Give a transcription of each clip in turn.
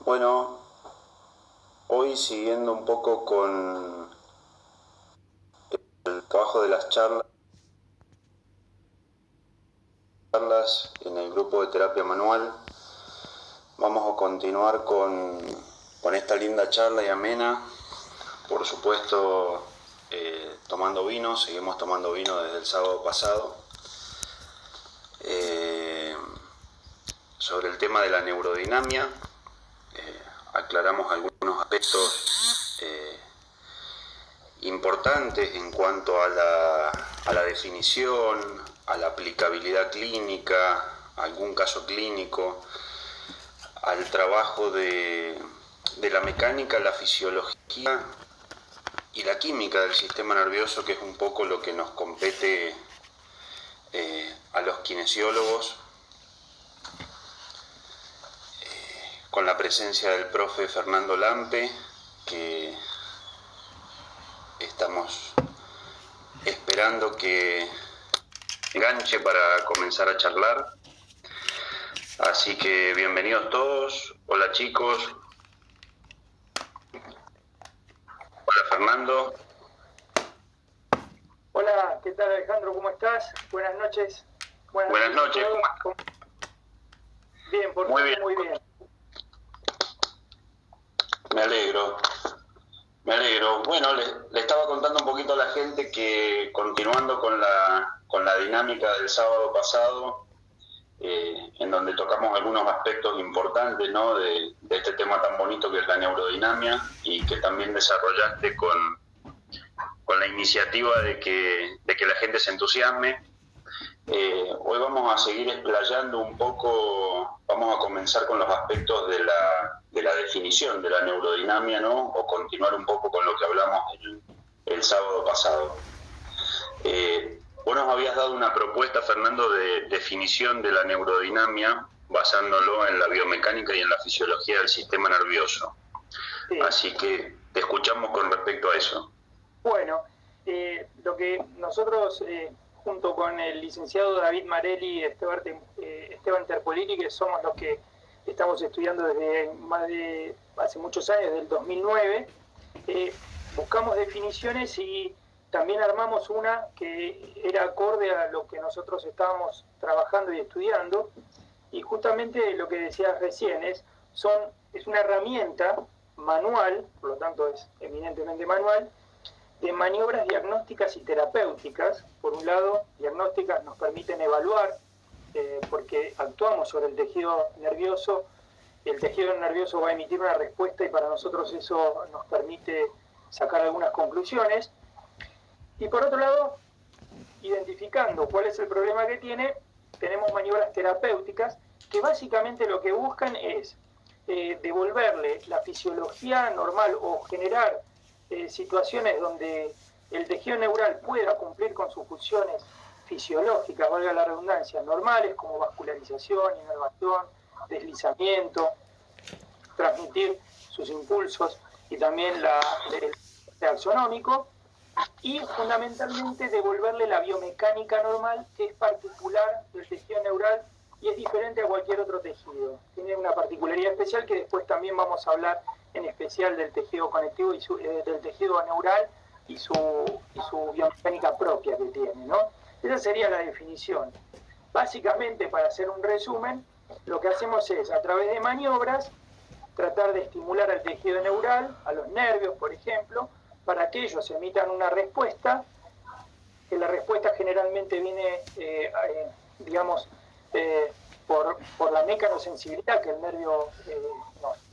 Bueno, hoy siguiendo un poco con el trabajo de las charlas en el grupo de terapia manual, vamos a continuar con esta linda charla y amena, por supuesto tomando vino, seguimos tomando vino desde el sábado pasado, sobre el tema de la neurodinamia. Aclaramos algunos aspectos importantes en cuanto a la definición, a la aplicabilidad clínica, a algún caso clínico, al trabajo de la mecánica, la fisiología y la química del sistema nervioso, que es un poco lo que nos compete a los kinesiólogos, con la presencia del profe Fernando Lampe, que estamos esperando que enganche para comenzar a charlar. Así que bienvenidos todos. Hola chicos. Hola Fernando. Hola, ¿qué tal Alejandro? ¿Cómo estás? Buenas noches. Buenas noches. Bien, por muy favor, bien. Muy bien. Me alegro. Bueno, le estaba contando un poquito a la gente que continuando con la dinámica del sábado pasado, en donde tocamos algunos aspectos importantes, ¿no?, de este tema tan bonito que es la neurodinamia, y que también desarrollaste con la iniciativa de que la gente se entusiasme. Hoy vamos a seguir explayando un poco, vamos a comenzar con los aspectos de la definición de la neurodinamia, ¿no?, o continuar un poco con lo que hablamos el sábado pasado. Vos nos habías dado una propuesta, Fernando, de definición de la neurodinamia basándolo en la biomecánica y en la fisiología del sistema nervioso. Sí. Así que te escuchamos con respecto a eso. Bueno, lo que nosotros, junto con el licenciado David Marelli y Esteban Terpolini, que somos los que estamos estudiando desde hace muchos años, desde el 2009, buscamos definiciones y también armamos una que era acorde a lo que nosotros estábamos trabajando y estudiando, y justamente lo que decías recién es una herramienta manual, por lo tanto es eminentemente manual, de maniobras diagnósticas y terapéuticas. Por un lado, diagnósticas nos permiten evaluar, porque actuamos sobre el tejido nervioso, el tejido nervioso va a emitir una respuesta y para nosotros eso nos permite sacar algunas conclusiones. Y por otro lado, identificando cuál es el problema que tiene, tenemos maniobras terapéuticas que básicamente lo que buscan es devolverle la fisiología normal o generar situaciones donde el tejido neural pueda cumplir con sus funciones fisiológicas, valga la redundancia, normales, como vascularización, inervación, deslizamiento, transmitir sus impulsos y también el axonómico, y fundamentalmente devolverle la biomecánica normal, que es particular del tejido neural y es diferente a cualquier otro tejido. Tiene una particularidad especial que después también vamos a hablar en especial del tejido conectivo y del tejido neural y su biomecánica propia que tiene, ¿no? Esa sería la definición. Básicamente, para hacer un resumen, lo que hacemos es, a través de maniobras, tratar de estimular al tejido neural, a los nervios, por ejemplo, para que ellos emitan una respuesta, que la respuesta generalmente viene, por la mecanosensibilidad que el nervio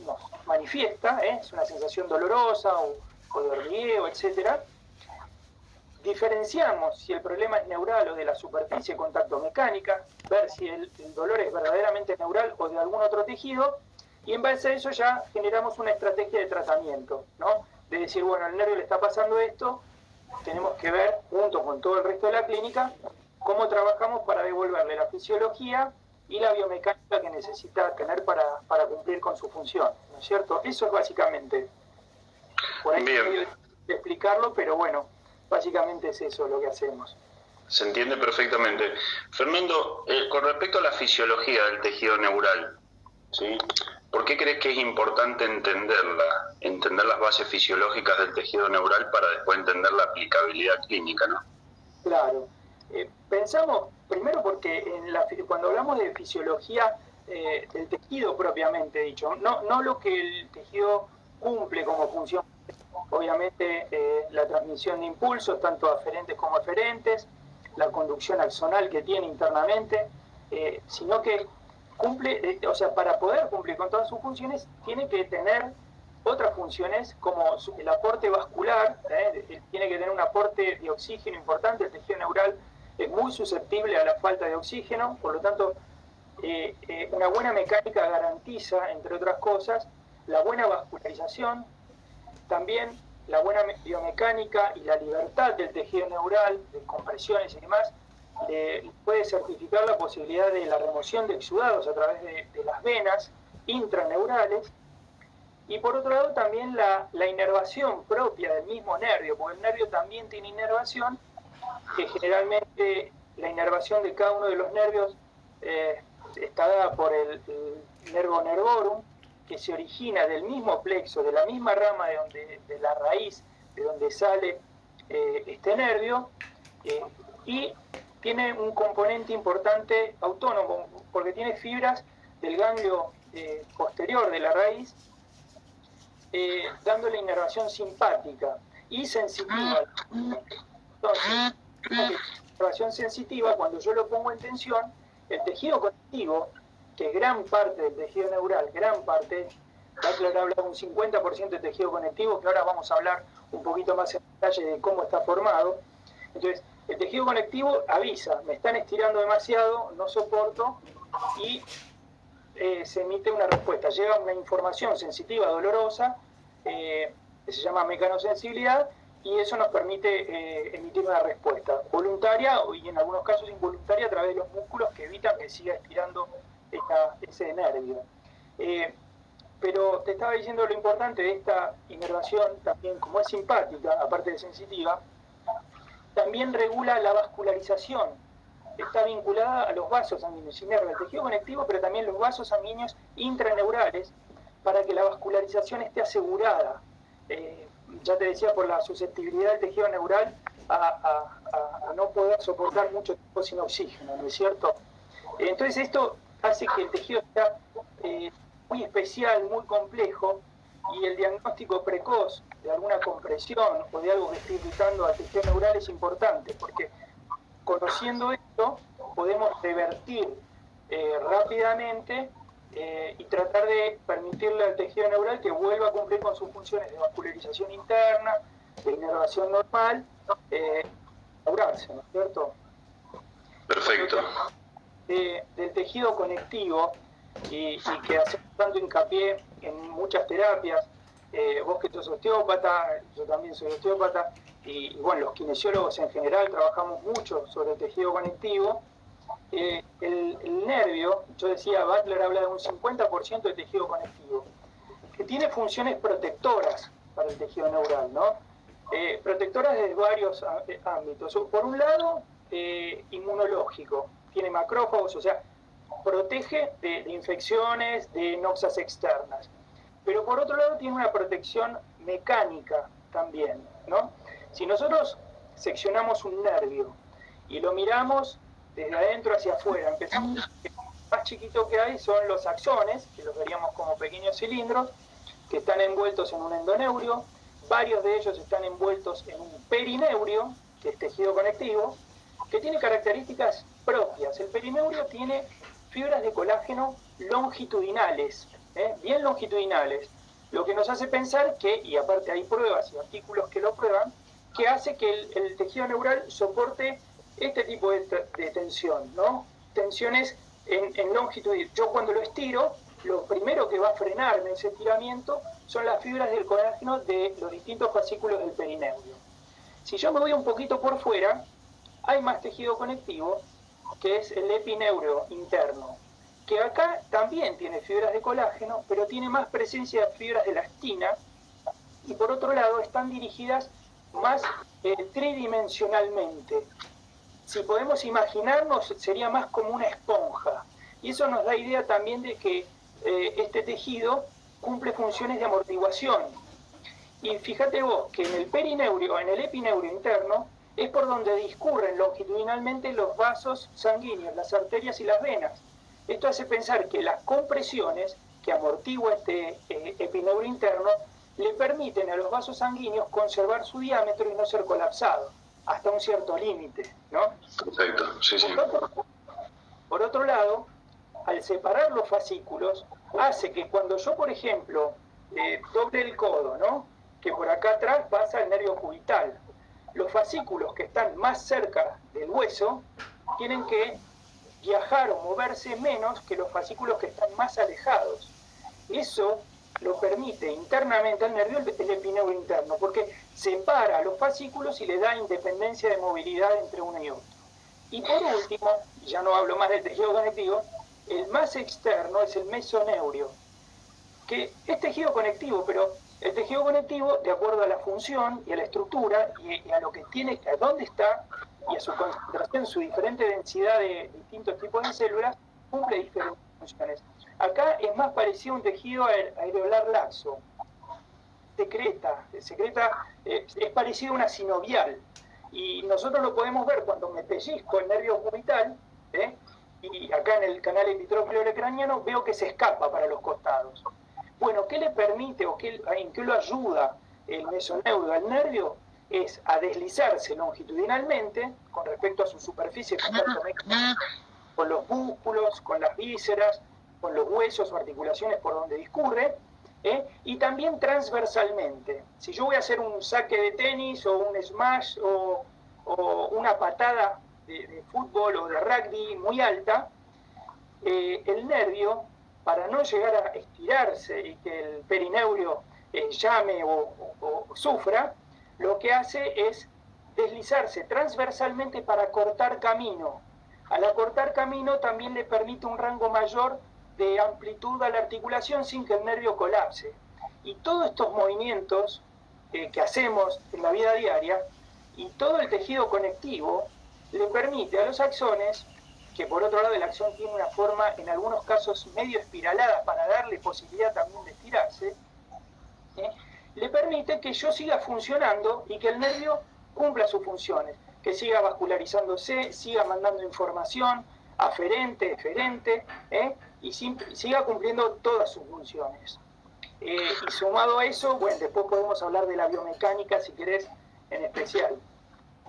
nos manifiesta, es una sensación dolorosa o de hormigueo, etc. Diferenciamos si el problema es neural o de la superficie contacto mecánica, ver si el dolor es verdaderamente neural o de algún otro tejido, y en base a eso ya generamos una estrategia de tratamiento, ¿no? De decir, bueno, al nervio le está pasando esto, tenemos que ver, junto con todo el resto de la clínica, cómo trabajamos para devolverle la fisiología y la biomecánica que necesita tener para cumplir con su función, ¿no es cierto? Eso es básicamente, por ahí de explicarlo, pero bueno, básicamente es eso lo que hacemos. Se entiende perfectamente. Fernando, con respecto a la fisiología del tejido neural, ¿sí?, ¿por qué crees que es importante entender las bases fisiológicas del tejido neural para después entender la aplicabilidad clínica, ¿no? Claro. Pensamos, primero porque cuando hablamos de fisiología del tejido propiamente dicho, no lo que el tejido cumple como función, obviamente la transmisión de impulsos, tanto aferentes como eferentes, la conducción axonal que tiene internamente, sino que cumple, o sea, para poder cumplir con todas sus funciones, tiene que tener otras funciones como el aporte vascular, tiene que tener un aporte de oxígeno importante. El tejido neural es muy susceptible a la falta de oxígeno, por lo tanto, una buena mecánica garantiza, entre otras cosas, la buena vascularización, también la buena biomecánica y la libertad del tejido neural, de compresiones y demás, puede certificar la posibilidad de la remoción de exudados a través de las venas intraneurales. Y por otro lado también la inervación propia del mismo nervio, porque el nervio también tiene inervación, que generalmente la inervación de cada uno de los nervios está dada por el nervo nervorum, que se origina del mismo plexo, de la misma rama de la raíz de donde sale este nervio, y tiene un componente importante autónomo, porque tiene fibras del ganglio posterior de la raíz, dándole inervación simpática y sensitiva. Entonces, inervación sensitiva, cuando yo lo pongo en tensión, el tejido conectivo, que es gran parte del tejido neural, gran parte, Butler habla de un 50% de tejido conectivo, que ahora vamos a hablar un poquito más en detalle de cómo está formado. Entonces, el tejido conectivo avisa, me están estirando demasiado, no soporto, y se emite una respuesta. Llega una información sensitiva, dolorosa, que se llama mecanosensibilidad, y eso nos permite emitir una respuesta voluntaria y en algunos casos involuntaria a través de los músculos que evitan que siga estirando ese nervio. Pero te estaba diciendo lo importante de esta inervación, también como es simpática, aparte de sensitiva, también regula la vascularización. Está vinculada a los vasos sanguíneos, inerva el tejido conectivo, pero también los vasos sanguíneos intraneurales, para que la vascularización esté asegurada. Ya te decía, por la susceptibilidad del tejido neural a no poder soportar mucho tiempo sin oxígeno, ¿no es cierto? Entonces esto hace que el tejido sea muy especial, muy complejo, y el diagnóstico precoz de alguna compresión o de algo que esté irritando al tejido neural es importante, porque conociendo esto podemos revertir rápidamente y tratar de permitirle al tejido neural que vuelva a cumplir con sus funciones de vascularización interna, de inervación normal, restaurarse, ¿no es cierto? Perfecto. Del tejido conectivo, y que hacemos tanto hincapié en muchas terapias, vos que sos osteópata, yo también soy osteópata, y bueno, los kinesiólogos en general trabajamos mucho sobre el tejido conectivo. El nervio, yo decía, Butler habla de un 50% de tejido conectivo, que tiene funciones protectoras para el tejido neural, ¿no? Protectoras de varios ámbitos. Por un lado, inmunológico, tiene macrófagos, o sea, protege de infecciones, de noxas externas. Pero por otro lado tiene una protección mecánica también, ¿no? Si nosotros seccionamos un nervio y lo miramos desde adentro hacia afuera, empezamos, el más chiquito que hay son los axones, que los veríamos como pequeños cilindros, que están envueltos en un endoneurio, varios de ellos están envueltos en un perineurio, que es tejido conectivo, que tiene características propias. El perineurio tiene fibras de colágeno longitudinales, bien longitudinales, lo que nos hace pensar que, y aparte hay pruebas y artículos que lo prueban, que hace que el tejido neural soporte este tipo de tensión, ¿no? Tensiones en longitud. Yo cuando lo estiro, lo primero que va a frenarme ese estiramiento son las fibras del colágeno de los distintos fascículos del perineurio. Si yo me voy un poquito por fuera, hay más tejido conectivo, que es el epineuro interno, que acá también tiene fibras de colágeno, pero tiene más presencia de fibras de elastina, y por otro lado están dirigidas más tridimensionalmente. Si podemos imaginarnos, sería más como una esponja, y eso nos da idea también de que este tejido cumple funciones de amortiguación. Y fíjate vos que en el perineurio, en el epineurio interno, es por donde discurren longitudinalmente los vasos sanguíneos, las arterias y las venas. Esto hace pensar que las compresiones que amortigua este epineurio interno le permiten a los vasos sanguíneos conservar su diámetro y no ser colapsados hasta un cierto límite, ¿no? Perfecto, sí, sí. Por otro lado, al separar los fascículos, hace que cuando yo, por ejemplo, doble el codo, ¿no?, que por acá atrás pasa el nervio cubital, los fascículos que están más cerca del hueso tienen que viajar o moverse menos que los fascículos que están más alejados. Eso lo permite internamente al nervio el epineurio interno, porque separa los fascículos y le da independencia de movilidad entre uno y otro. Y por último, ya no hablo más del tejido conectivo, el más externo es el mesoneurio, que es tejido conectivo, pero el tejido conectivo, de acuerdo a la función y a la estructura y a lo que tiene, a dónde está y a su concentración, su diferente densidad de distintos tipos de células, cumple diferentes funciones. Acá es más parecido a un tejido areolar laxo, es parecido a una sinovial, y nosotros lo podemos ver cuando me pellizco el nervio cubital, y acá en el canal epitrófilo craneano veo que se escapa para los costados. Bueno, ¿qué le permite o en qué lo ayuda el mesoneurio al nervio? Es a deslizarse longitudinalmente con respecto a su superficie de contacto mecánico, con los músculos, con las vísceras, con los huesos o articulaciones por donde discurre, y también transversalmente. Si yo voy a hacer un saque de tenis o un smash o una patada de fútbol o de rugby muy alta, el nervio, para no llegar a estirarse y que el perineurio llame o sufra, lo que hace es deslizarse transversalmente para cortar camino. Al acortar camino también le permite un rango mayor de amplitud a la articulación sin que el nervio colapse. Y todos estos movimientos que hacemos en la vida diaria y todo el tejido conectivo le permite a los axones, que por otro lado el axón tiene una forma en algunos casos medio espiralada para darle posibilidad también de estirarse, le permite que yo siga funcionando y que el nervio cumpla sus funciones, que siga vascularizándose, siga mandando información aferente, eferente, y siga cumpliendo todas sus funciones. Y sumado a eso, bueno, después podemos hablar de la biomecánica, si querés, en especial.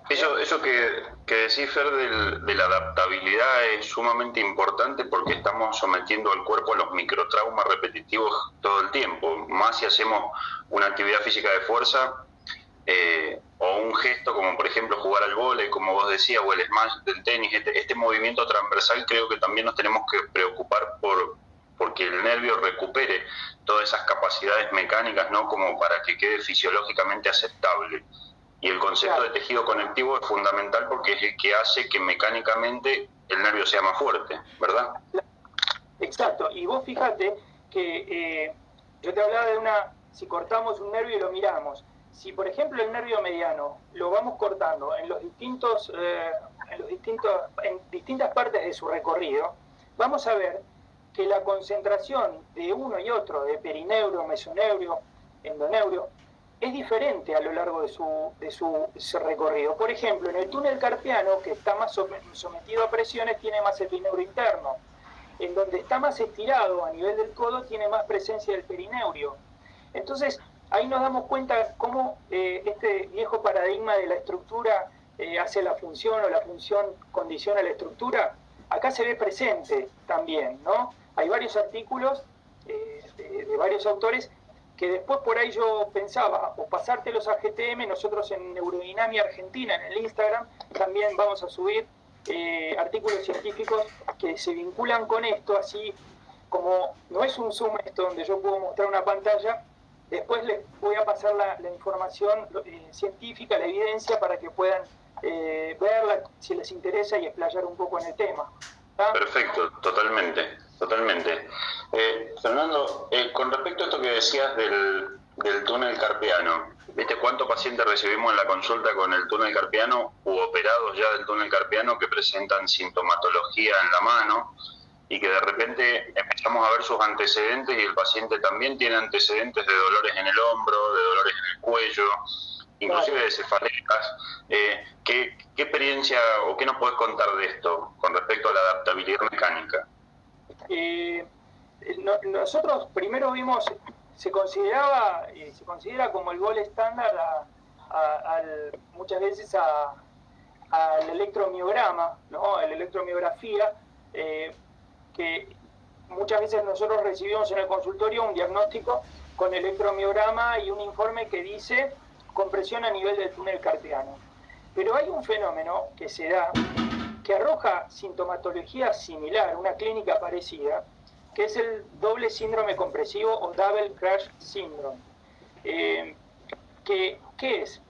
Eso que decís, Fer, de la adaptabilidad es sumamente importante porque estamos sometiendo al cuerpo a los microtraumas repetitivos todo el tiempo, más si hacemos una actividad física de fuerza o un gesto como por ejemplo jugar al vóley, como vos decías, o el smash del tenis. Este movimiento transversal creo que también nos tenemos que preocupar porque el nervio recupere todas esas capacidades mecánicas, ¿no?, como para que quede fisiológicamente aceptable. Y el concepto de tejido conectivo es fundamental porque es el que hace que mecánicamente el nervio sea más fuerte, ¿verdad? Exacto. Y vos fíjate que yo te hablaba de si cortamos un nervio y lo miramos, si por ejemplo el nervio mediano lo vamos cortando en distintas partes de su recorrido, vamos a ver que la concentración de uno y otro, de perineurio, mesoneurio, endoneurio, es diferente a lo largo de su recorrido. Por ejemplo, en el túnel carpiano, que está más sometido a presiones, tiene más epineurio interno. En donde está más estirado a nivel del codo, tiene más presencia del perineurio. Entonces, ahí nos damos cuenta cómo este viejo paradigma de la estructura hace la función o la función condiciona la estructura. Acá se ve presente también, ¿no? Hay varios artículos de varios autores que después por ahí yo pensaba, o pasártelos a GTM, nosotros en Neurodinamia Argentina, en el Instagram, también vamos a subir artículos científicos que se vinculan con esto, así como no es un Zoom esto donde yo puedo mostrar una pantalla, después les voy a pasar la información científica, la evidencia, para que puedan verla si les interesa y explayar un poco en el tema. ¿Tá? Perfecto, totalmente. Fernando, con respecto a esto que decías del túnel carpiano, ¿viste cuántos pacientes recibimos en la consulta con el túnel carpiano u operados ya del túnel carpiano que presentan sintomatología en la mano? y que de repente empezamos a ver sus antecedentes y el paciente también tiene antecedentes de dolores en el hombro, de dolores en el cuello, inclusive de cefaleas. ¿Qué experiencia o qué nos puedes contar de esto con respecto a la adaptabilidad mecánica? Nosotros primero vimos, se considera como el gol estándar muchas veces al electromiograma, ¿no? La electromiografía, que muchas veces nosotros recibimos en el consultorio un diagnóstico con electromiograma y un informe que dice compresión a nivel del túnel carpiano. Pero hay un fenómeno que se da, que arroja sintomatología similar, una clínica parecida, que es el doble síndrome compresivo o double crash syndrome. ¿Qué es?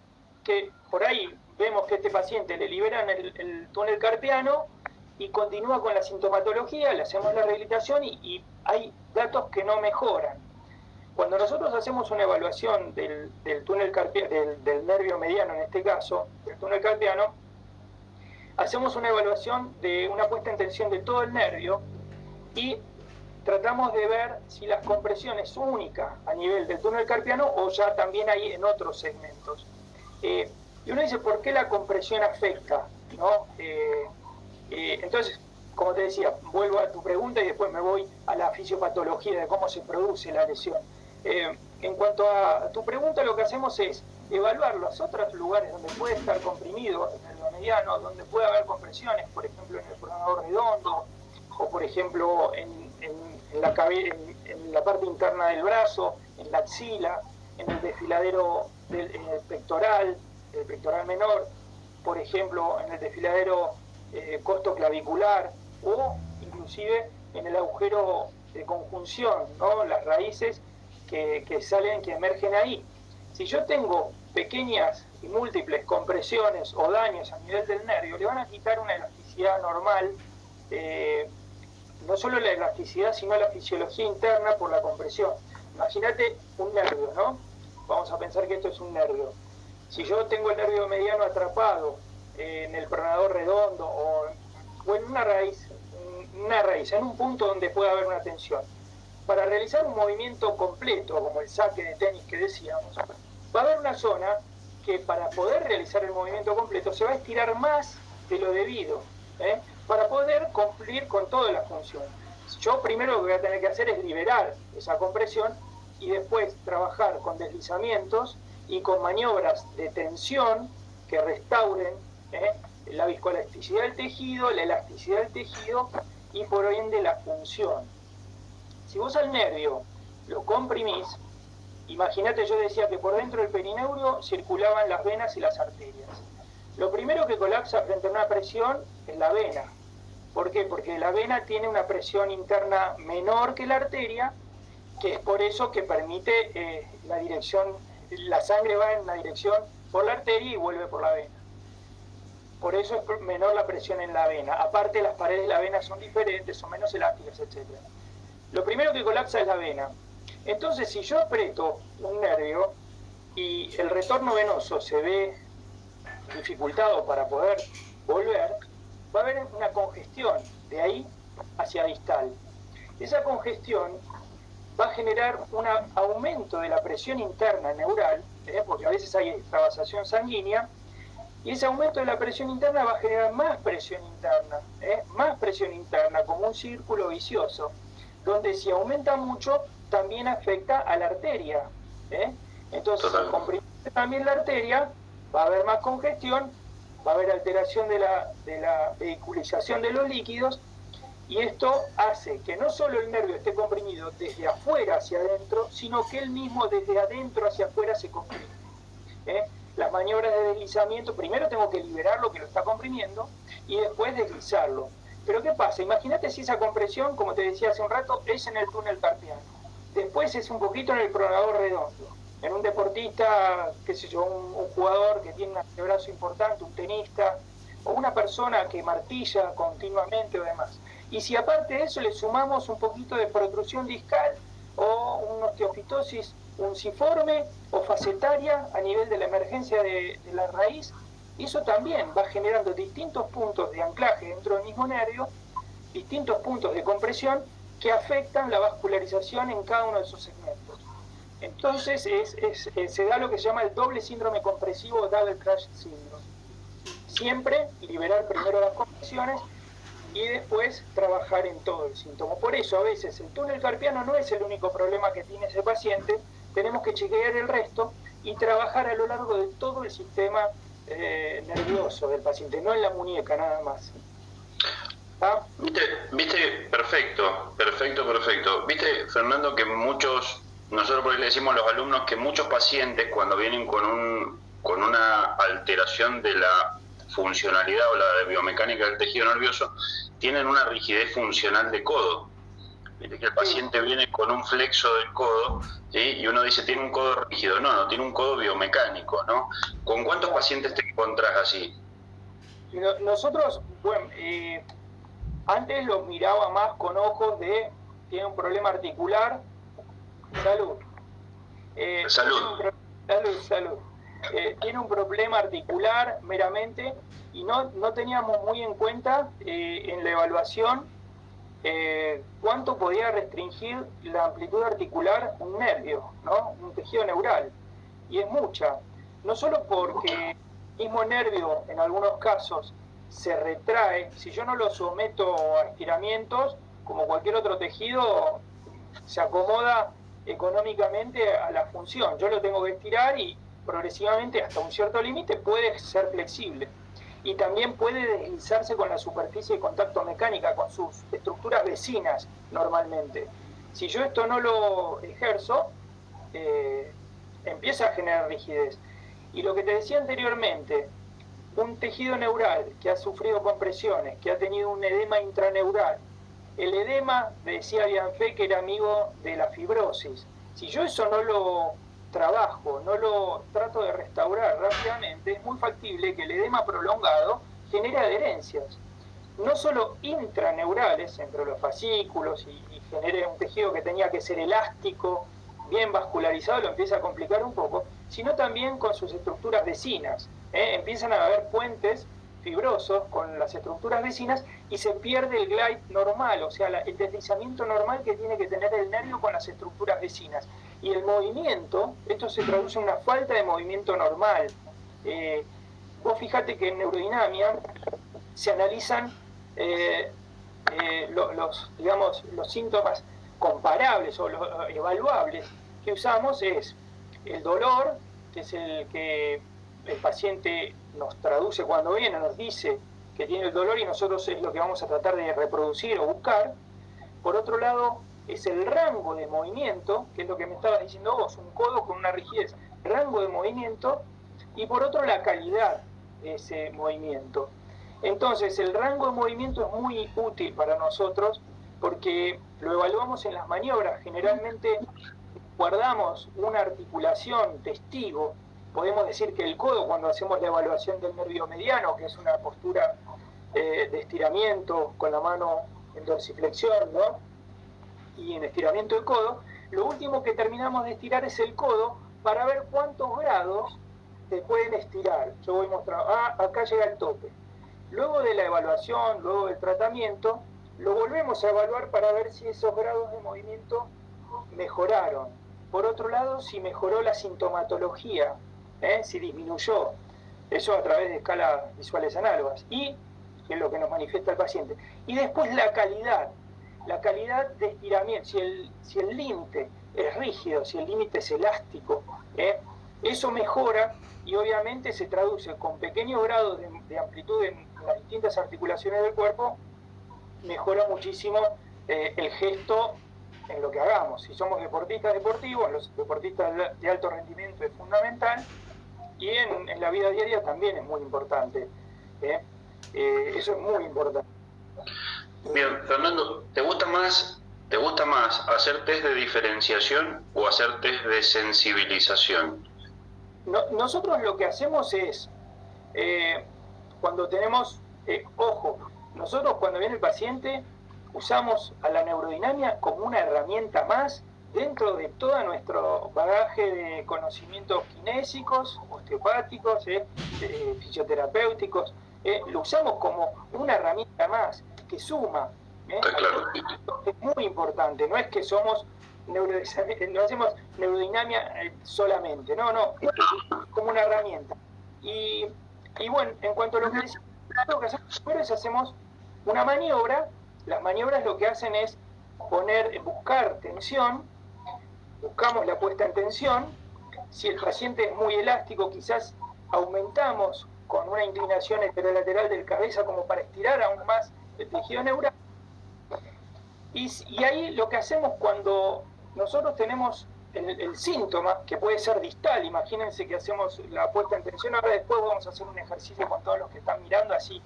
Que por ahí vemos que a este paciente le liberan el túnel carpiano y continúa con la sintomatología, le hacemos la rehabilitación y hay datos que no mejoran. Cuando nosotros hacemos una evaluación del túnel carpiano, del nervio mediano en este caso, del túnel carpiano, hacemos una evaluación de una puesta en tensión de todo el nervio y tratamos de ver si la compresión es única a nivel del túnel carpiano o ya también hay en otros segmentos. Y uno dice, ¿por qué la compresión afecta? ¿No? Entonces, como te decía, vuelvo a tu pregunta y después me voy a la fisiopatología de cómo se produce la lesión. En cuanto a tu pregunta, lo que hacemos es evaluar los otros lugares donde puede estar comprimido el nervio mediano, donde puede haber compresiones, por ejemplo en el pronador redondo, o por ejemplo en la parte interna del brazo, en la axila, en el desfiladero pectoral, el pectoral menor, por ejemplo en el desfiladero costoclavicular, o inclusive en el agujero de conjunción, ¿no? Las raíces que salen, que emergen ahí. Si yo tengo pequeñas y múltiples compresiones o daños a nivel del nervio, le van a quitar una elasticidad normal, no solo la elasticidad, sino la fisiología interna por la compresión. Imagínate un nervio, ¿no? Vamos a pensar que esto es un nervio. Si yo tengo el nervio mediano atrapado en el pronador redondo o en una raíz, en un punto donde pueda haber una tensión, para realizar un movimiento completo, como el saque de tenis que decíamos, va a haber una zona que para poder realizar el movimiento completo se va a estirar más de lo debido, para poder cumplir con todas las funciones. Yo primero lo que voy a tener que hacer es liberar esa compresión y después trabajar con deslizamientos y con maniobras de tensión que restauren la viscoelasticidad del tejido, la elasticidad del tejido y por ende la función. Si vos al nervio lo comprimís, imagínate, yo decía que por dentro del perineuro circulaban las venas y las arterias. Lo primero que colapsa frente a una presión es la vena. ¿Por qué? Porque la vena tiene una presión interna menor que la arteria, que es por eso que permite la dirección, la sangre va en la dirección por la arteria y vuelve por la vena. Por eso es menor la presión en la vena. Aparte, las paredes de la vena son diferentes, son menos elásticas, etc. Lo primero que colapsa es la vena. Entonces, si yo aprieto un nervio y el retorno venoso se ve dificultado para poder volver, va a haber una congestión de ahí hacia distal. Esa congestión va a generar un aumento de la presión interna neural, porque a veces hay extravasación sanguínea, y ese aumento de la presión interna va a generar más presión interna, como un círculo vicioso, donde si aumenta mucho, también afecta a la arteria. Entonces, al comprimirse también la arteria, va a haber más congestión, va a haber alteración de la vehiculización de los líquidos, y esto hace que no solo el nervio esté comprimido desde afuera hacia adentro, sino que él mismo desde adentro hacia afuera se comprime. Las maniobras de deslizamiento, primero tengo que liberar lo que lo está comprimiendo y después deslizarlo. Pero ¿qué pasa? Imagínate si esa compresión, como te decía hace un rato, es en el túnel carpiano. Después es un poquito en el pronador redondo. En un deportista, qué sé yo, un jugador que tiene un antebrazo importante, un tenista, o una persona que martilla continuamente o demás. Y si aparte de eso le sumamos un poquito de protrusión discal o una osteofitosis unciforme o facetaria a nivel de la emergencia de la raíz, eso también va generando distintos puntos de anclaje dentro del mismo nervio distintos puntos de compresión que afectan la vascularización en cada uno de esos segmentos. Entonces se da lo que se llama el doble síndrome compresivo o double crash syndrome. Siempre liberar primero las compresiones y después trabajar en todo el síntoma. Por eso a veces el túnel carpiano no es el único problema que tiene ese paciente, tenemos que chequear el resto y trabajar a lo largo de todo el sistema nervioso del paciente, no en la muñeca nada más. ¿Ah? ¿Viste? Perfecto. Viste, Fernando, que nosotros por ahí le decimos a los alumnos que muchos pacientes cuando vienen con una alteración de la funcionalidad o la biomecánica del tejido nervioso, tienen una rigidez funcional de codo. Viste que el paciente viene con un flexo del codo, ¿sí? Y uno dice, tiene un codo rígido. No, tiene un codo biomecánico, ¿no? ¿Con cuántos pacientes te encontrás así? Nosotros, bueno, antes lo miraba más con ojos de, tiene un problema articular, salud. Salud. Tiene un problema articular meramente y no teníamos muy en cuenta en la evaluación cuánto podía restringir la amplitud articular un nervio, ¿no? Un tejido neural. Y es mucha. No solo porque el mismo nervio en algunos casos se retrae, si yo no lo someto a estiramientos, como cualquier otro tejido, se acomoda económicamente a la función. Yo lo tengo que estirar y progresivamente hasta un cierto límite puede ser flexible. Y también puede deslizarse con la superficie de contacto mecánica, con sus estructuras vecinas normalmente. Si yo esto no lo ejerzo, empieza a generar rigidez. Y lo que te decía anteriormente, un tejido neural que ha sufrido compresiones, que ha tenido un edema intraneural, el edema, decía Bianfé, que era amigo de la fibrosis. Si yo eso no lo trabajo, no lo trato de restaurar rápidamente, es muy factible que el edema prolongado genere adherencias, no solo intraneurales, entre los fascículos, y genere un tejido que tenía que ser elástico, bien vascularizado, lo empieza a complicar un poco, sino también con sus estructuras vecinas. Empiezan a haber puentes fibrosos con las estructuras vecinas y se pierde el glide normal, o sea, el deslizamiento normal que tiene que tener el nervio con las estructuras vecinas. Y el movimiento, esto se traduce en una falta de movimiento normal. Vos fíjate que en neurodinamia se analizan los síntomas comparables o los evaluables que usamos es el dolor, que es el que el paciente nos traduce cuando viene, nos dice que tiene el dolor y nosotros es lo que vamos a tratar de reproducir o buscar. Por otro lado, es el rango de movimiento, que es lo que me estabas diciendo vos, un codo con una rigidez, rango de movimiento, y por otro la calidad de ese movimiento. Entonces, el rango de movimiento es muy útil para nosotros porque lo evaluamos en las maniobras. Generalmente guardamos una articulación testigo. Podemos decir que el codo, cuando hacemos la evaluación del nervio mediano, que es una postura de estiramiento con la mano en dorsiflexión, ¿no? Y en estiramiento del codo, lo último que terminamos de estirar es el codo para ver cuántos grados se pueden estirar. Yo voy mostrando, acá llega el tope. Luego de la evaluación, luego del tratamiento, lo volvemos a evaluar para ver si esos grados de movimiento mejoraron. Por otro lado, si mejoró la sintomatología, si disminuyó, eso a través de escalas visuales análogas, y que es lo que nos manifiesta el paciente. Y después la calidad de estiramiento, si el límite es rígido, si el límite es elástico, eso mejora y obviamente se traduce con pequeños grados de amplitud en las distintas articulaciones del cuerpo, mejora muchísimo el gesto en lo que hagamos. Si somos deportistas deportivos, los deportistas de alto rendimiento es fundamental, y en la vida diaria también es muy importante. Eso es muy importante. Bien, Fernando, ¿te gusta más hacer test de diferenciación o hacer test de sensibilización? Nosotros lo que hacemos es, cuando tenemos, nosotros cuando viene el paciente usamos a la neurodinamia como una herramienta más dentro de todo nuestro bagaje de conocimientos kinésicos, osteopáticos, fisioterapéuticos. Lo usamos como una herramienta más que suma. Está claro. Es muy importante, no es que somos no hacemos neurodinamia solamente, no, como una herramienta. Y bueno, en cuanto a lo que decía, lo que hacemos primero es hacemos una maniobra. Las maniobras lo que hacen es buscar tensión, buscamos la puesta en tensión. Si el paciente es muy elástico, quizás aumentamos con una inclinación heterolateral del cabeza como para estirar aún más el tejido neural. Y ahí lo que hacemos cuando nosotros tenemos el síntoma, que puede ser distal, imagínense que hacemos la puesta en tensión, ahora después vamos a hacer un ejercicio con todos los que están mirando, así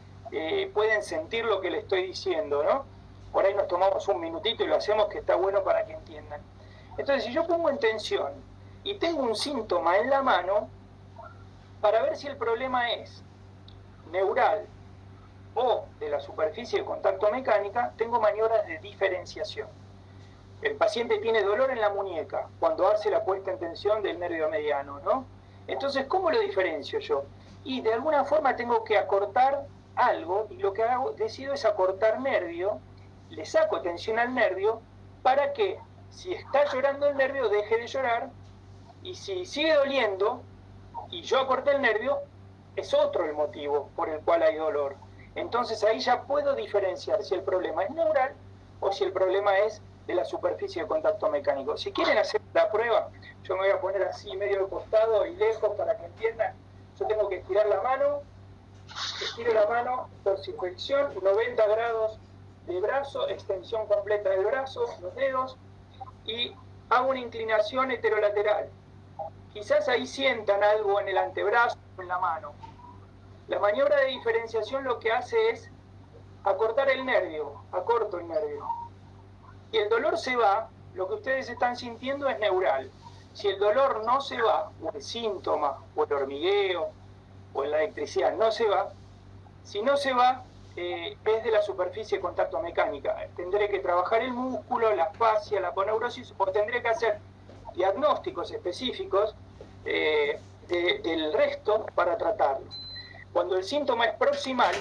pueden sentir lo que les estoy diciendo, ¿no? Por ahí nos tomamos un minutito y lo hacemos, que está bueno para que entiendan. Entonces, si yo pongo en tensión y tengo un síntoma en la mano, para ver si el problema es neural o de la superficie de contacto mecánica, tengo maniobras de diferenciación. El paciente tiene dolor en la muñeca cuando hace la puesta en tensión del nervio mediano, ¿no? Entonces, ¿cómo lo diferencio yo? Y de alguna forma tengo que acortar algo, y lo que decido es acortar nervio, le saco tensión al nervio para que, si está llorando el nervio, deje de llorar, y si sigue doliendo, y yo acorté el nervio, es otro el motivo por el cual hay dolor. Entonces ahí ya puedo diferenciar si el problema es neural o si el problema es de la superficie de contacto mecánico. Si quieren hacer la prueba, yo me voy a poner así medio de costado y lejos para que entiendan. Yo tengo que estirar la mano, estiro la mano, dorsiflexión, 90 grados de brazo, extensión completa del brazo, los dedos, y hago una inclinación heterolateral. Quizás ahí sientan algo en el antebrazo o en la mano. La maniobra de diferenciación lo que hace es acortar el nervio, acorto el nervio. Y el dolor se va, lo que ustedes están sintiendo es neural. Si el dolor no se va, o el síntoma, o el hormigueo, o la electricidad no se va, si no se va, es de la superficie de contacto mecánica. Tendré que trabajar el músculo, la fascia, la aponeurosis, o tendré que hacer diagnósticos específicos del resto para tratarlo. Cuando el síntoma es proximal,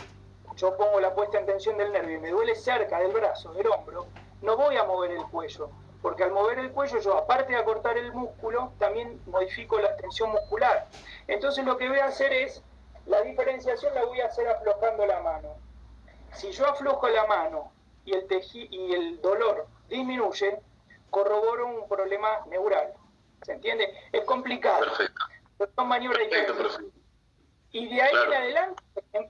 yo pongo la puesta en tensión del nervio y me duele cerca del brazo, del hombro, no voy a mover el cuello, porque al mover el cuello yo, aparte de acortar el músculo, también modifico la tensión muscular. Entonces lo que voy a hacer es, la diferenciación la voy a hacer aflojando la mano. Si yo aflojo la mano y el dolor disminuye, corroboro un problema neural. ¿Se entiende? Es complicado. Perfecto. Son maniobras diferentes. Y de ahí en adelante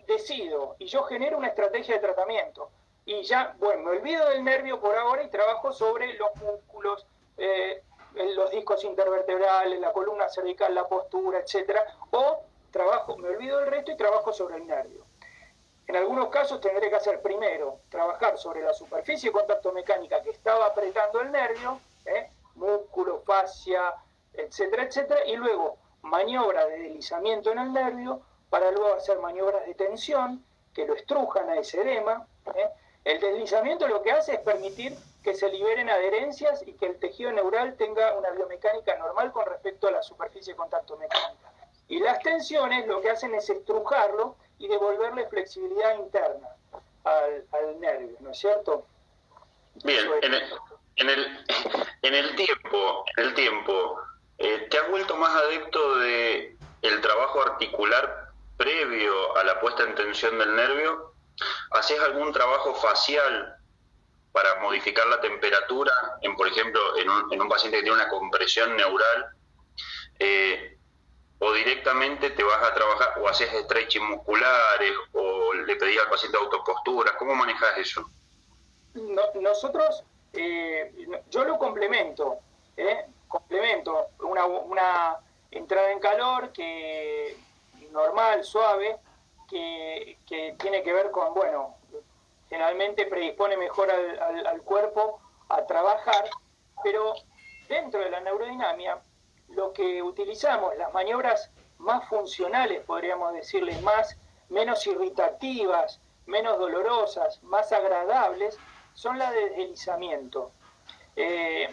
decido, y yo genero una estrategia de tratamiento. Y ya, bueno, me olvido del nervio por ahora y trabajo sobre los músculos, los discos intervertebrales, la columna cervical, la postura, etcétera. O me olvido del resto y trabajo sobre el nervio. En algunos casos tendré que hacer primero, trabajar sobre la superficie de contacto mecánica que estaba apretando el nervio, músculo, fascia, etcétera, etcétera, y luego maniobra de deslizamiento en el nervio para luego hacer maniobras de tensión que lo estrujan a ese edema. El deslizamiento lo que hace es permitir que se liberen adherencias y que el tejido neural tenga una biomecánica normal con respecto a la superficie de contacto mecánica. Y las tensiones lo que hacen es estrujarlo y devolverle flexibilidad interna al nervio, ¿no es cierto? Bien, en el tiempo, ¿te has vuelto más adepto de el trabajo articular previo a la puesta en tensión del nervio? ¿Haces algún trabajo facial para modificar la temperatura, por ejemplo, en un paciente que tiene una compresión neural? ¿O directamente te vas a trabajar, o haces stretching musculares, o le pedís al paciente autoposturas? ¿Cómo manejas eso? Nosotros, yo lo complemento, una entrada en calor normal, suave, que tiene que ver con, bueno, generalmente predispone mejor al cuerpo a trabajar, pero dentro de la neurodinamia, lo que utilizamos, las maniobras más funcionales, podríamos decirle, menos irritativas, menos dolorosas, más agradables, son las de deslizamiento. ¿Qué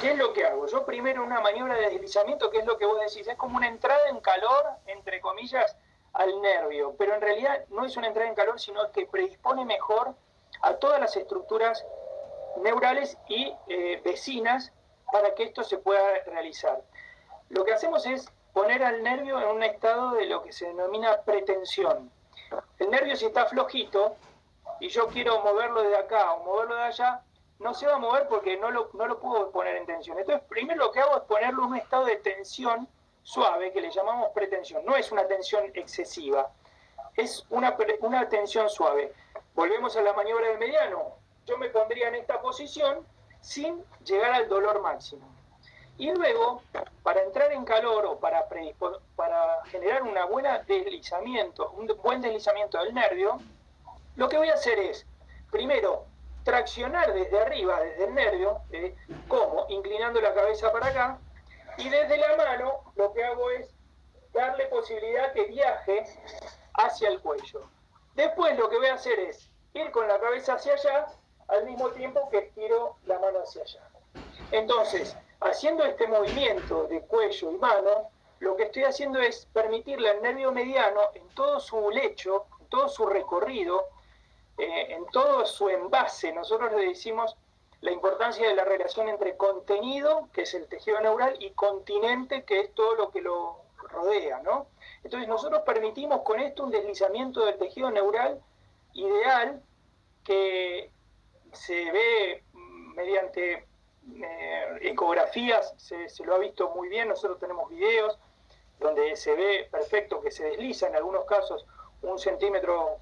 es lo que hago? Yo primero una maniobra de deslizamiento, que es lo que vos decís, es como una entrada en calor, entre comillas, al nervio, pero en realidad no es una entrada en calor, sino que predispone mejor a todas las estructuras neurales y vecinas para que esto se pueda realizar. Lo que hacemos es poner al nervio en un estado de lo que se denomina pretensión. El nervio, si está flojito y yo quiero moverlo de acá o moverlo de allá, no se va a mover porque no lo puedo poner en tensión. Entonces, primero lo que hago es ponerlo en un estado de tensión suave, que le llamamos pretensión. No es una tensión excesiva, es una tensión suave. Volvemos a la maniobra del mediano. Yo me pondría en esta posición sin llegar al dolor máximo. Y luego, para entrar en calor o para generar un buen deslizamiento del nervio, lo que voy a hacer es, primero, traccionar desde arriba, desde el nervio, ¿cómo? Inclinando la cabeza para acá, y desde la mano lo que hago es darle posibilidad que viaje hacia el cuello. Después lo que voy a hacer es ir con la cabeza hacia allá, al mismo tiempo que estiro la mano hacia allá. Entonces, haciendo este movimiento de cuello y mano, lo que estoy haciendo es permitirle al nervio mediano, en todo su lecho, en todo su recorrido, en todo su envase, nosotros le decimos la importancia de la relación entre contenido, que es el tejido neural, y continente, que es todo lo que lo rodea, ¿no? Entonces nosotros permitimos con esto un deslizamiento del tejido neural ideal que se ve mediante ecografías, se lo ha visto muy bien, nosotros tenemos videos donde se ve perfecto que se desliza en algunos casos 1 centímetro,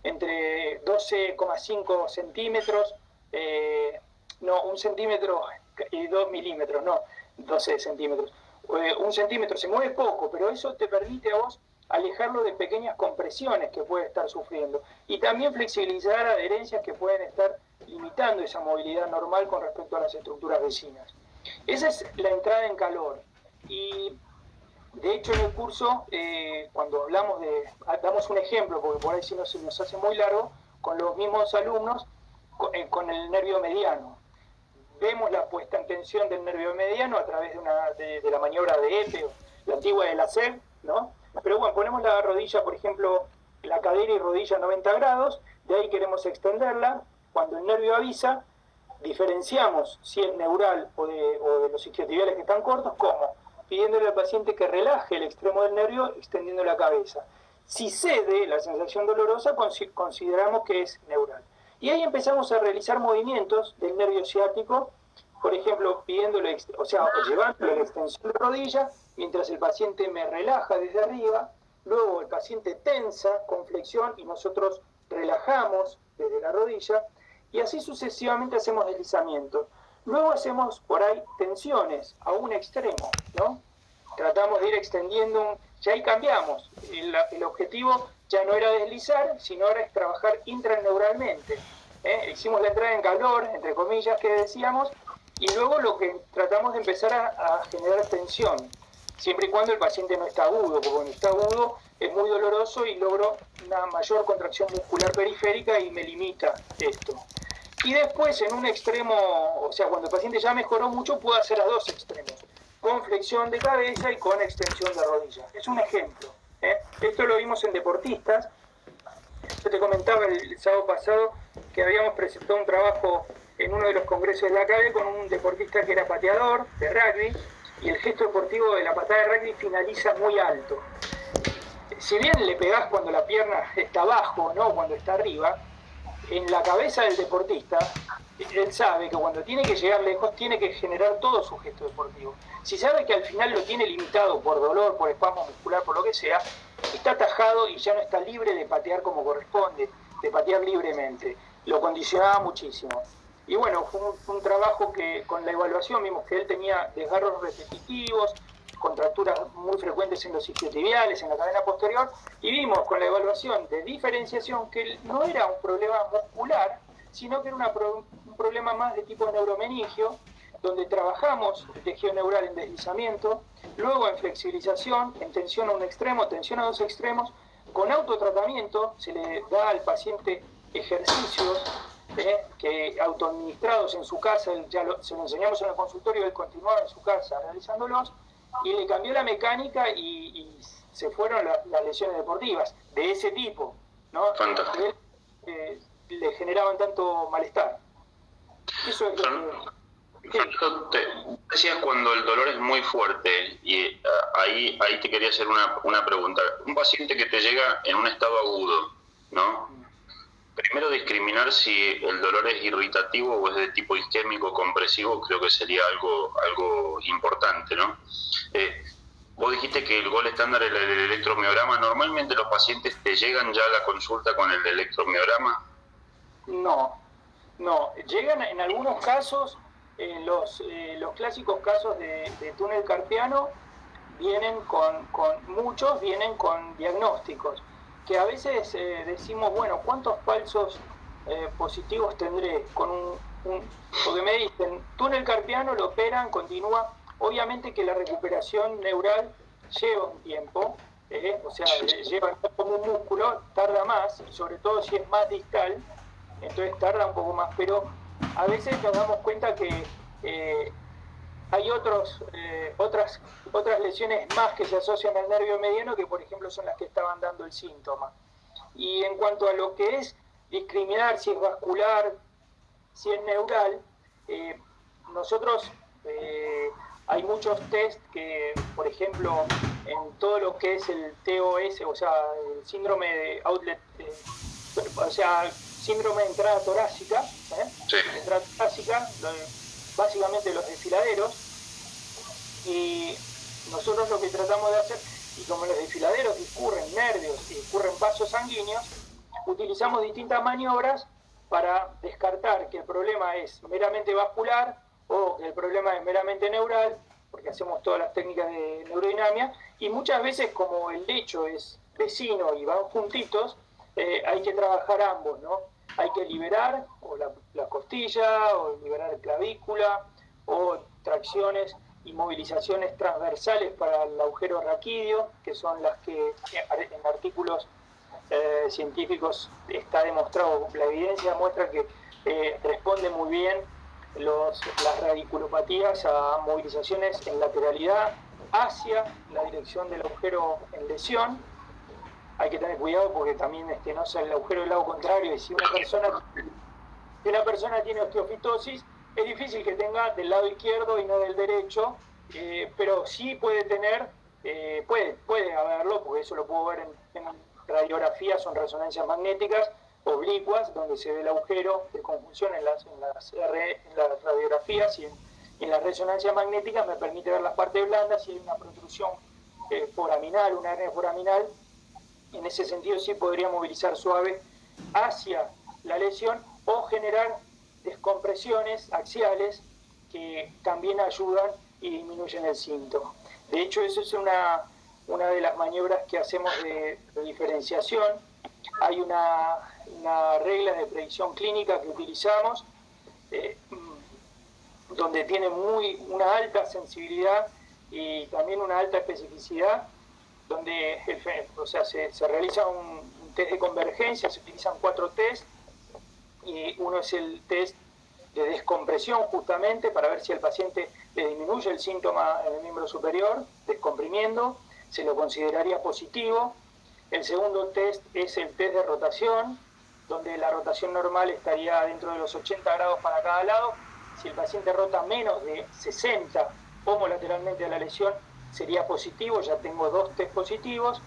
entre 12,5 centímetros, no, 1 centímetro y 2 milímetros, no, 12 centímetros. 1 centímetro se mueve poco, pero eso te permite a vos alejarlo de pequeñas compresiones que puede estar sufriendo y también flexibilizar adherencias que pueden estar limitando esa movilidad normal con respecto a las estructuras vecinas. Esa es la entrada en calor. Y de hecho en el curso, cuando damos un ejemplo, porque por ahí si no se nos hace muy largo, con los mismos alumnos, con el nervio mediano. Vemos la puesta en tensión del nervio mediano a través de la maniobra de Epe, la antigua de la SEG, ¿no? Pero bueno, ponemos la rodilla, por ejemplo, la cadera y rodilla a 90 grados, de ahí queremos extenderla. Cuando el nervio avisa, diferenciamos si es neural o de los isquiotibiales que están cortos, ¿cómo? Pidiéndole al paciente que relaje el extremo del nervio extendiendo la cabeza. Si cede la sensación dolorosa, consideramos que es neural. Y ahí empezamos a realizar movimientos del nervio ciático, por ejemplo, pidiéndole, llevándole la extensión de rodilla, mientras el paciente me relaja desde arriba, luego el paciente tensa con flexión y nosotros relajamos desde la rodilla, y así sucesivamente hacemos deslizamientos. Luego hacemos por ahí tensiones a un extremo, ¿no? Tratamos de ir extendiendo, ya ahí cambiamos. El objetivo ya no era deslizar, sino era trabajar intraneuralmente. Hicimos la entrada en calor, entre comillas, que decíamos, y luego lo que tratamos de empezar a generar tensión, siempre y cuando el paciente no está agudo, porque cuando está agudo es muy doloroso y logro una mayor contracción muscular periférica y me limita esto. Y después en un extremo, cuando el paciente ya mejoró mucho, puedo hacer a 2 extremos, con flexión de cabeza y con extensión de rodilla. Es un ejemplo. Esto lo vimos en deportistas. Yo te comentaba el sábado pasado que habíamos presentado un trabajo en uno de los congresos de la CADE con un deportista que era pateador de rugby, y el gesto deportivo de la patada de rugby finaliza muy alto. Si bien le pegás cuando la pierna está abajo, no cuando está arriba, en la cabeza del deportista, él sabe que cuando tiene que llegar lejos tiene que generar todo su gesto deportivo. Si sabe que al final lo tiene limitado por dolor, por espasmo muscular, por lo que sea, está atajado y ya no está libre de patear como corresponde, de patear libremente. Lo condicionaba muchísimo. Y bueno, fue un trabajo que con la evaluación vimos que él tenía desgarros repetitivos, contracturas muy frecuentes en los isquiotibiales, en la cadena posterior, y vimos con la evaluación de diferenciación que no era un problema muscular, sino que era un problema más de tipo neuromeningio, donde trabajamos el tejido neural en deslizamiento, luego en flexibilización, en tensión a un extremo, tensión a 2 extremos, con autotratamiento se le da al paciente ejercicios que autoadministrados en su casa, se lo enseñamos en el consultorio, él continuaba en su casa realizándolos, y le cambió la mecánica y se fueron las lesiones deportivas de ese tipo, ¿no? Fantástico. le generaban tanto malestar. Eso es Fernando, te decías cuando el dolor es muy fuerte, y ahí te quería hacer una pregunta. Un paciente que te llega en un estado agudo, ¿no? Primero discriminar si el dolor es irritativo o es de tipo isquémico compresivo, creo que sería algo importante, ¿no? Vos dijiste que el gol estándar era el electromiograma. ¿Normalmente los pacientes te llegan ya a la consulta con el electromiograma? No, llegan en algunos casos, los clásicos casos de túnel carpiano muchos vienen con diagnósticos, que a veces decimos, bueno, ¿cuántos falsos positivos tendré? Porque me dicen, túnel carpiano, lo operan, continúa, obviamente que la recuperación neural lleva un tiempo, o sea, lleva como un músculo, tarda más, y sobre todo si es más distal, entonces tarda un poco más, pero a veces nos damos cuenta que hay otras lesiones más que se asocian al nervio mediano, que por ejemplo son las que estaban dando el síntoma. Y en cuanto a lo que es discriminar si es vascular, si es neural, nosotros hay muchos test que, por ejemplo, en todo lo que es el TOS, o sea, el síndrome de outlet, o sea, síndrome de entrada torácica, Sí. Entrada torácica, básicamente los desfiladeros, y nosotros lo que tratamos de hacer, y como los desfiladeros discurren nervios y discurren vasos sanguíneos, utilizamos distintas maniobras para descartar que el problema es meramente vascular o que el problema es meramente neural, porque hacemos todas las técnicas de neurodinamia, y muchas veces como el lecho es vecino y van juntitos, hay que trabajar ambos, ¿no? Hay que liberar o la costilla, o liberar clavícula, o tracciones y movilizaciones transversales para el agujero raquídeo, que son las que en artículos científicos está demostrado, la evidencia muestra que responde muy bien las radiculopatías a movilizaciones en lateralidad hacia la dirección del agujero en lesión. Hay que tener cuidado porque también no sea el agujero del lado contrario, y si una persona tiene osteofitosis, es difícil que tenga del lado izquierdo y no del derecho, pero sí puede tener, puede haberlo, porque eso lo puedo ver en radiografías o en resonancias magnéticas oblicuas, donde se ve el agujero de conjunción en las radiografías, y en las resonancias magnéticas me permite ver las partes blandas. Si hay una protrusión foraminal, una hernia foraminal, en ese sentido sí podría movilizar suave hacia la lesión o generar descompresiones axiales que también ayudan y disminuyen el síntoma. De hecho, eso es una de las maniobras que hacemos de diferenciación. Hay una regla de predicción clínica que utilizamos, donde tiene una alta sensibilidad y también una alta especificidad, donde se realiza un test de convergencia, se utilizan 4 test, y uno es el test de descompresión, justamente para ver si al paciente le disminuye el síntoma en el miembro superior, descomprimiendo, se lo consideraría positivo. El segundo test es el test de rotación, donde la rotación normal estaría dentro de los 80 grados para cada lado. Si el paciente rota menos de 60 homolateralmente a la lesión, sería positivo. Ya tengo 2 test positivos.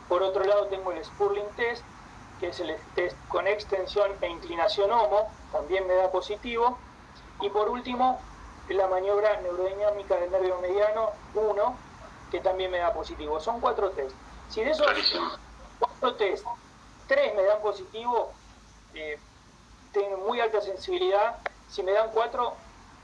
Por otro lado tengo el Spurling test, que es el test con extensión e inclinación homo, también me da positivo. Y por último, la maniobra neurodinamica del nervio mediano 1, que también me da positivo. Son 4 test. Si de esos 4 test, 3 me dan positivo, tengo muy alta sensibilidad. Si me dan 4,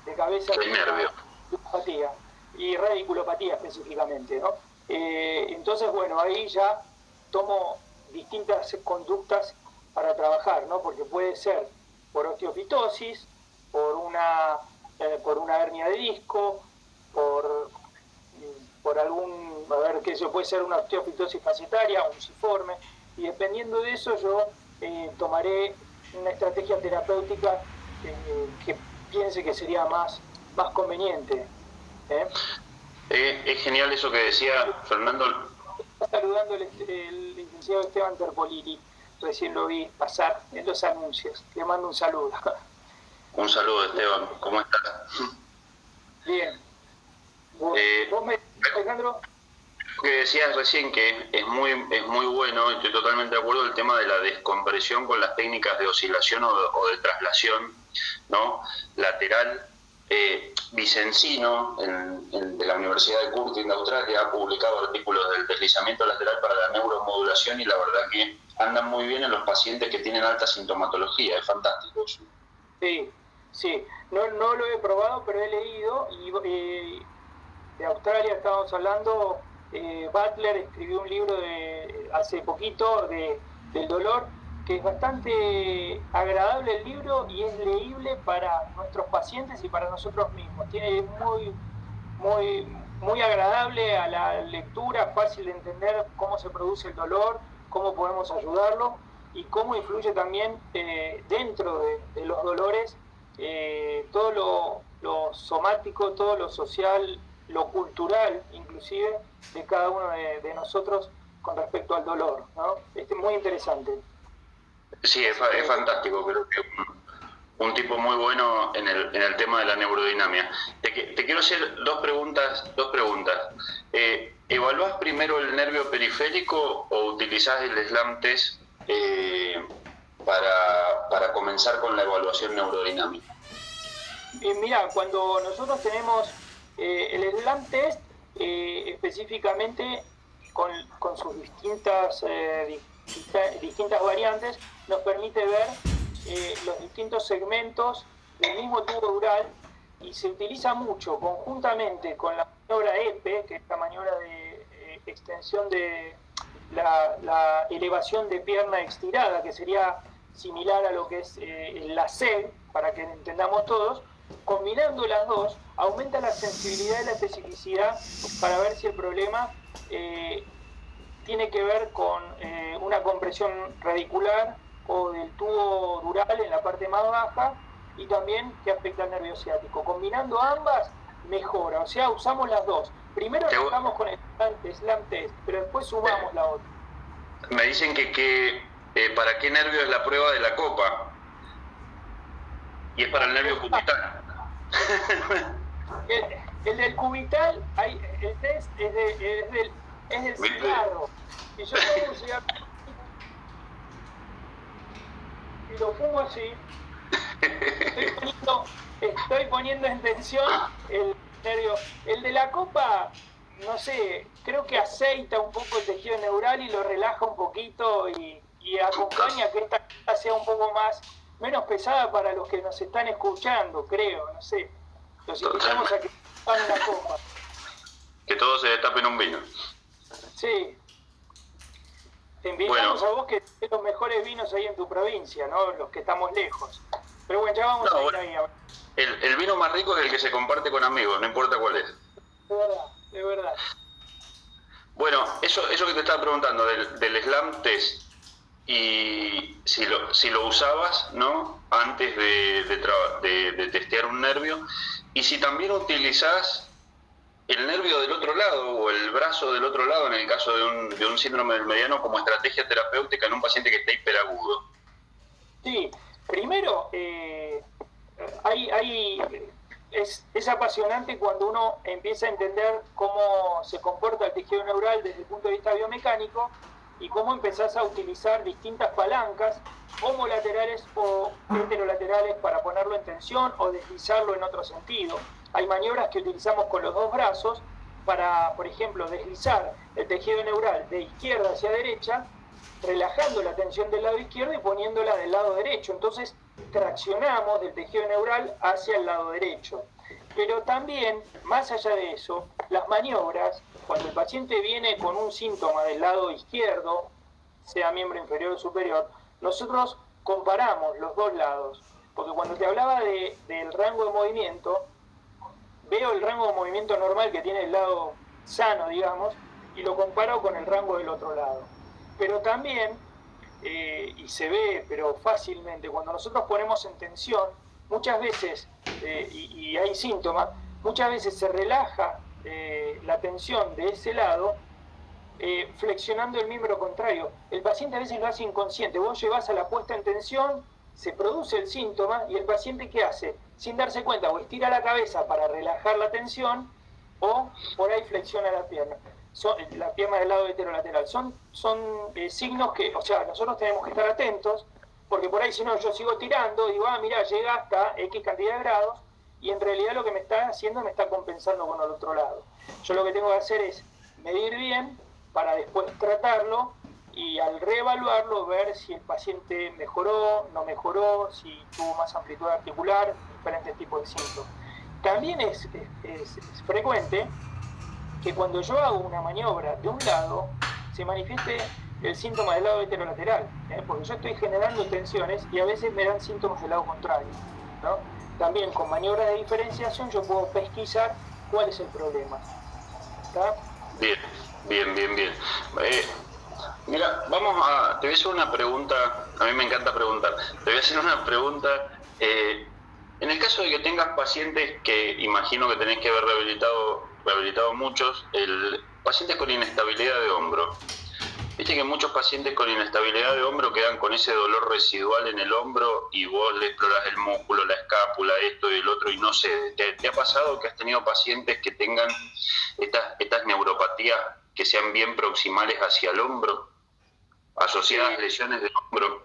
de cabeza radiculopatía, y radiculopatía específicamente, ¿no? Entonces, bueno, ahí ya tomo distintas conductas para trabajar, ¿no? Porque puede ser por osteofitosis, por una hernia de disco, por algún, que eso puede ser una osteofitosis facetaria, un ciforme, y dependiendo de eso yo tomaré una estrategia terapéutica que piense que sería más conveniente. Es genial eso que decía Fernando. Saludando el licenciado Esteban Terpolini. recién lo vi pasar en los anuncios. Le mando un saludo. Un saludo, Esteban. ¿Cómo estás? Bien. ¿Vos me, Alejandro? Que decías recién que es muy bueno, estoy totalmente de acuerdo, el tema de la descompresión con las técnicas de oscilación o de traslación, ¿no? Lateral. Vicencino, de la Universidad de Curtin de Australia, ha publicado artículos del deslizamiento lateral para la neuromodulación y la verdad que andan muy bien en los pacientes que tienen alta sintomatología, es fantástico eso. Sí, sí. No lo he probado, pero he leído y de Australia estábamos hablando. Butler escribió un libro hace poquito del dolor, que es bastante agradable el libro y es leíble para nuestros pacientes y para nosotros mismos. Tiene muy agradable a la lectura, fácil de entender cómo se produce el dolor, cómo podemos ayudarlo y cómo influye también dentro de los dolores todo lo somático, todo lo social, lo cultural inclusive de cada uno de nosotros con respecto al dolor, ¿no? Es muy interesante. Sí, es fantástico, creo que un tipo muy bueno en el tema de la neurodinamia. Te quiero hacer dos preguntas. ¿Evaluás primero el nervio periférico o utilizás el SLAM test para comenzar con la evaluación neurodinàmica? Mira, cuando nosotros tenemos el SLAM test, específicamente con sus distintas variantes, nos permite ver los distintos segmentos del mismo tubo dural y se utiliza mucho conjuntamente con la maniobra EPE, que es la maniobra de extensión de la elevación de pierna estirada, que sería similar a lo que es la SEG, para que entendamos todos. Combinando las dos, aumenta la sensibilidad y la especificidad para ver si el problema tiene que ver con una compresión radicular o del tubo dural en la parte más baja y también que afecta al nervio ciático. Combinando ambas, mejora. O sea, usamos las dos. Primero arrancamos con el SLAM test, pero después sumamos la otra. Me dicen que ¿para qué nervio es la prueba de la copa? Y es para el nervio cubital. El del cubital, el test es del cigarro. Y yo tengo un cigarro y lo fumo así. Estoy poniendo en tensión el nervio. El de la copa, no sé, creo que aceita un poco el tejido neural y lo relaja un poquito y acompaña que esta sea un poco menos pesada para los que nos están escuchando, creo, no sé. Los invitamos a que tomen una copa. Que todos se destapen un vino. Sí. Te invitamos a vos que tenés los mejores vinos ahí en tu provincia, ¿no? Los que estamos lejos. Pero bueno, ya vamos a ir ahí. El vino más rico es el que se comparte con amigos, no importa cuál es. De verdad. Bueno, eso que te estaba preguntando del SLAM test, y si lo usabas, ¿no? Antes de testear un nervio, y si también utilizás el nervio del otro lado o el brazo del otro lado en el caso de un síndrome del mediano como estrategia terapéutica en un paciente que está hiperagudo. Sí, primero es apasionante cuando uno empieza a entender cómo se comporta el tejido neural desde el punto de vista biomecánico y cómo empezás a utilizar distintas palancas homolaterales o heterolaterales para ponerlo en tensión o deslizarlo en otro sentido. Hay maniobras que utilizamos con los dos brazos para, por ejemplo, deslizar el tejido neural de izquierda hacia derecha, relajando la tensión del lado izquierdo y poniéndola del lado derecho. Entonces, traccionamos del tejido neural hacia el lado derecho. Pero también, más allá de eso, las maniobras, cuando el paciente viene con un síntoma del lado izquierdo, sea miembro inferior o superior, nosotros comparamos los dos lados. Porque cuando te hablaba del rango de movimiento, veo el rango de movimiento normal que tiene el lado sano, digamos, y lo comparo con el rango del otro lado. Pero también, y se ve, pero fácilmente, cuando nosotros ponemos en tensión, muchas veces, y hay síntomas, muchas veces se relaja la tensión de ese lado flexionando el miembro contrario. El paciente a veces lo hace inconsciente. Vos llevas a la puesta en tensión, se produce el síntoma y el paciente ¿qué hace? Sin darse cuenta, o estira la cabeza para relajar la tensión o por ahí flexiona la pierna. La pierna del lado heterolateral. Son signos que, o sea, nosotros tenemos que estar atentos, porque por ahí si no yo sigo tirando, digo, mira, llega hasta X cantidad de grados, y en realidad lo que me está haciendo me está compensando con el otro lado. Yo lo que tengo que hacer es medir bien para después tratarlo y al reevaluarlo ver si el paciente mejoró, no mejoró, si tuvo más amplitud articular, diferentes tipos de síntomas. También es frecuente que cuando yo hago una maniobra de un lado, se manifieste el síntoma del lado heterolateral, porque yo estoy generando tensiones y a veces me dan síntomas del lado contrario, ¿no? También con maniobras de diferenciación yo puedo pesquisar cuál es el problema. ¿Está? Bien. Mira, te voy a hacer una pregunta, a mí me encanta preguntar, te voy a hacer una pregunta, en el caso de que tengas pacientes que imagino que tenés que haber rehabilitado muchos, pacientes con inestabilidad de hombro. Viste que muchos pacientes con inestabilidad de hombro quedan con ese dolor residual en el hombro y vos le explorás el músculo, la escápula, esto y el otro, y no sé, ¿te ha pasado que has tenido pacientes que tengan estas neuropatías que sean bien proximales hacia el hombro, asociadas a lesiones del hombro?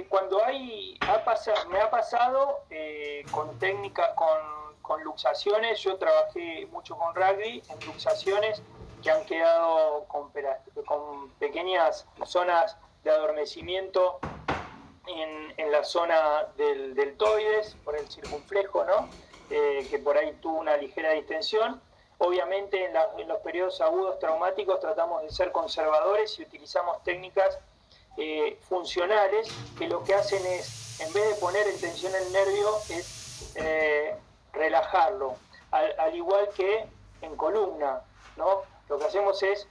Cuando me ha pasado con técnica, con luxaciones, yo trabajé mucho con rugby en luxaciones que han quedado con pequeñas zonas de adormecimiento en la zona del deltoides, por el circunflejo, ¿no? Que por ahí tuvo una ligera distensión. Obviamente en los periodos agudos traumáticos tratamos de ser conservadores y utilizamos técnicas funcionales que lo que hacen es, en vez de poner en tensión el nervio, es relajarlo, al igual que en columna, ¿no? Lo que hacemos es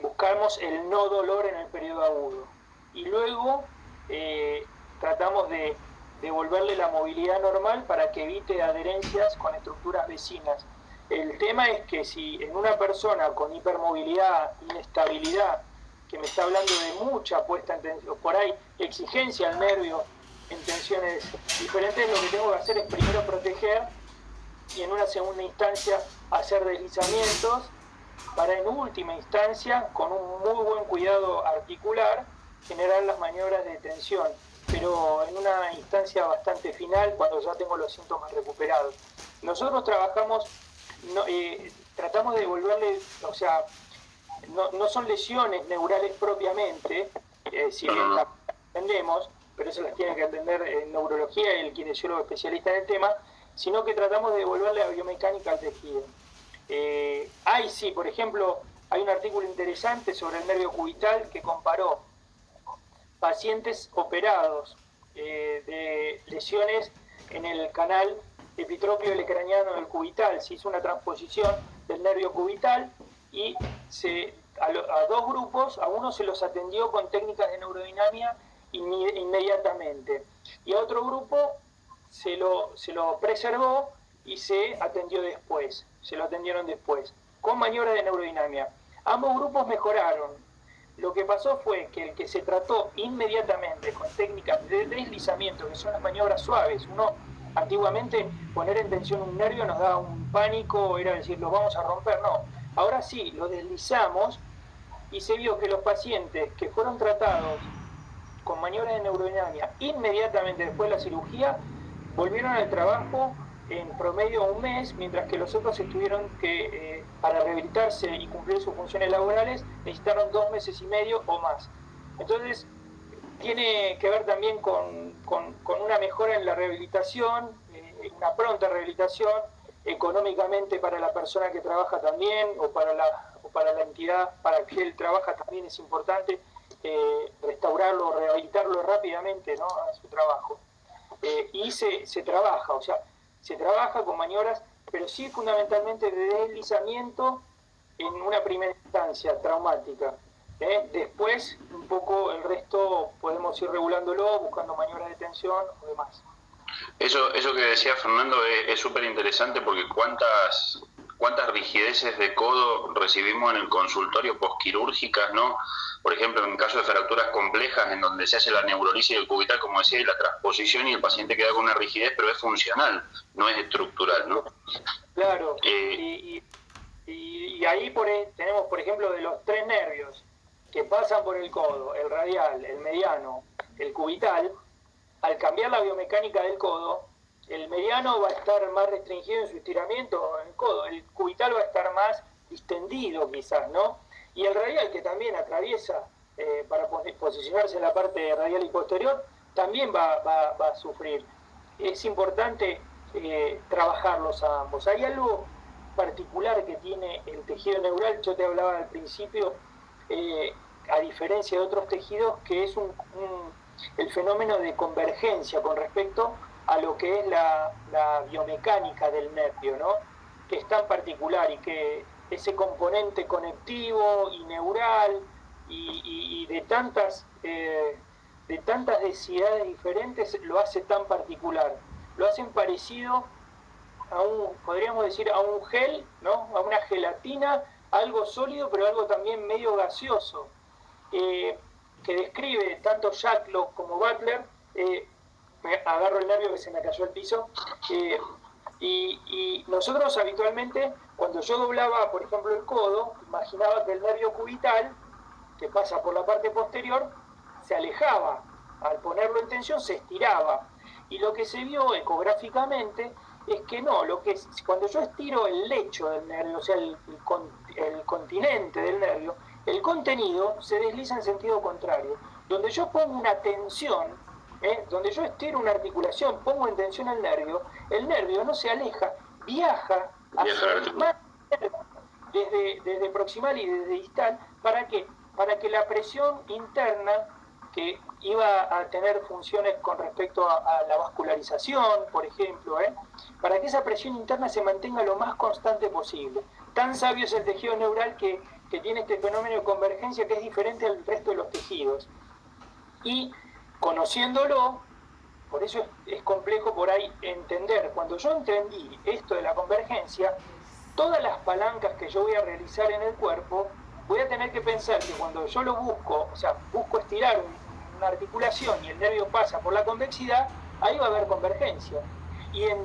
buscamos el no dolor en el periodo agudo y luego tratamos de devolverle la movilidad normal para que evite adherencias con estructuras vecinas. El tema es que si en una persona con hipermovilidad, inestabilidad, que me está hablando de mucha puesta en tensión, por ahí exigencia al nervio en tensiones diferentes, lo que tengo que hacer es primero proteger y en una segunda instancia hacer deslizamientos para en última instancia, con un muy buen cuidado articular, generar las maniobras de tensión, pero en una instancia bastante final cuando ya tengo los síntomas recuperados. Nosotros trabajamos, tratamos de devolverle, o sea, no son lesiones neurales propiamente, si bien las atendemos, pero eso las tiene que atender en neurología el kinesiólogo especialista en el tema, sino que tratamos de devolverle la biomecánica al tejido. Por ejemplo, hay un artículo interesante sobre el nervio cubital que comparó pacientes operados de lesiones en el canal epitropio craneano del cubital. Se hizo una transposición del nervio cubital y a dos grupos, a uno se los atendió con técnicas de neurodinamia inmediatamente y a otro grupo se lo preservó y se atendieron después, con maniobras de neurodinamia. Ambos grupos mejoraron. Lo que pasó fue que el que se trató inmediatamente con técnicas de deslizamiento, que son las maniobras suaves, antiguamente poner en tensión un nervio nos daba un pánico, era decir, lo vamos a romper, no. Ahora sí, lo deslizamos y se vio que los pacientes que fueron tratados con maniobras de neurodinamia inmediatamente después de la cirugía volvieron al trabajo en promedio un mes, mientras que los otros estuvieron que para rehabilitarse y cumplir sus funciones laborales necesitaron 2 meses y medio o más. Entonces tiene que ver también con una mejora en la rehabilitación, una pronta rehabilitación, económicamente para la persona que trabaja también, o para la entidad para que él trabaja también es importante restaurarlo, rehabilitarlo rápidamente, ¿no?, a su trabajo. Y se trabaja, o sea, se trabaja con maniobras, pero sí fundamentalmente de deslizamiento en una primera instancia traumática. Después, un poco el resto podemos ir regulándolo, buscando maniobras de tensión o demás. Eso que decía Fernando es súper interesante porque cuántas rigideces de codo recibimos en el consultorio posquirúrgicas, ¿no? Por ejemplo, en caso de fracturas complejas en donde se hace la neurolisis del cubital, como decía, y la transposición, y el paciente queda con una rigidez, pero es funcional, no es estructural, ¿no? Claro, y ahí tenemos, por ejemplo, de los 3 nervios que pasan por el codo, el radial, el mediano, el cubital, al cambiar la biomecánica del codo, el mediano va a estar más restringido en su estiramiento en el codo, el cubital va a estar más distendido quizás, ¿no? Y el radial, que también atraviesa para posicionarse en la parte radial y posterior, también va a sufrir. Es importante trabajarlos a ambos. Hay algo particular que tiene el tejido neural, yo te hablaba al principio, a diferencia de otros tejidos, que es el fenómeno de convergencia con respecto a lo que es la biomecánica del nervio, ¿no? Que es tan particular y que ese componente conectivo y neural y de tantas densidades diferentes lo hace tan particular, lo hacen parecido podríamos decir, a un gel, ¿no? A una gelatina, algo sólido, pero algo también medio gaseoso, que describe tanto Jacklock como Butler. Me agarro el nervio que se me cayó al piso. Y nosotros habitualmente, cuando yo doblaba, por ejemplo, el codo, imaginaba que el nervio cubital, que pasa por la parte posterior, se alejaba. Al ponerlo en tensión se estiraba. Y lo que se vio ecográficamente es que no, cuando yo estiro el lecho del nervio, o sea, el continente del nervio, el contenido se desliza en sentido contrario. Donde yo pongo una tensión, donde yo estiro una articulación, pongo en tensión el nervio no se aleja, viaja hacia el más desde proximal y desde distal. ¿Para qué? Para que la presión interna, que iba a tener funciones con respecto a la vascularización, por ejemplo, para que esa presión interna se mantenga lo más constante posible. Tan sabio es el tejido neural que tiene este fenómeno de convergencia, que es diferente al resto de los tejidos. Y conociéndolo, por eso es complejo por ahí entender. Cuando yo entendí esto de la convergencia, todas las palancas que yo voy a realizar en el cuerpo, voy a tener que pensar que cuando yo lo busco, o sea, busco estirar una articulación y el nervio pasa por la convexidad, ahí va a haber convergencia. Y en